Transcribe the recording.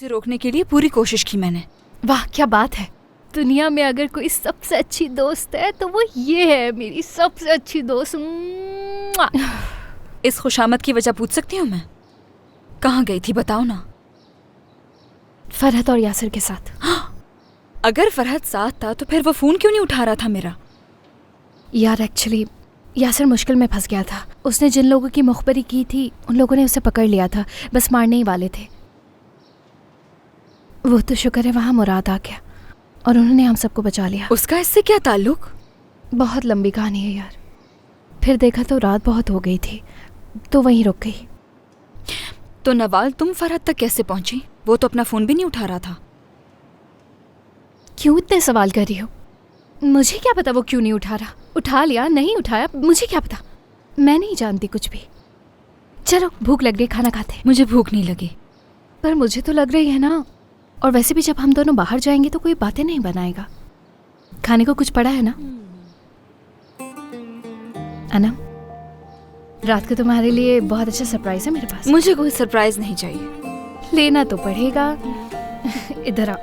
उसे रोकने के लिए पूरी कोशिश की मैंने। वाह क्या बात है। दुनिया में अगर कोई सबसे अच्छी दोस्त है तो वो ये है, मेरी सबसे अच्छी दोस्त। इस खुशामद की वजह पूछ सकती हूँ मैं? कहाँ गई थी बताओ ना। फरहत और यासिर के साथ। अगर फरहत साथ था तो फिर वो फोन क्यों नहीं उठा रहा था मेरा? यार एक्चुअली यासिर मुश्किल में फंस गया था। उसने जिन लोगों की मुखबरी की थी उन लोगों ने उसे पकड़ लिया था, बस मारने ही वाले थे। वो तो शुक्र है वहाँ मुराद आ गया और उन्होंने हम सबको बचा लिया। उसका इससे क्या ताल्लुक? बहुत लंबी कहानी है यार। फिर देखा तो रात बहुत हो गई थी तो वहीं रुक गई। तो नवाल तुम फरहत तक कैसे पहुंची? वो तो अपना फोन भी नहीं उठा रहा था। क्यों इतने सवाल कर रही हो? मुझे क्या पता वो क्यों नहीं उठा रहा। उठा लिया नहीं उठाया मुझे क्या पता, मैं नहीं जानती कुछ भी। चलो भूख लग रही है, खाना खाते हैं। मुझे भूख नहीं लगी। पर मुझे तो लग रही है ना। और वैसे भी जब हम दोनों बाहर जाएंगे तो कोई बातें नहीं बनाएगा। खाने को कुछ पड़ा है ना? अनम, रात को तुम्हारे लिए बहुत अच्छा सरप्राइज है मेरे पास। मुझे कोई सरप्राइज नहीं चाहिए। लेना तो पड़ेगा। इधर आ।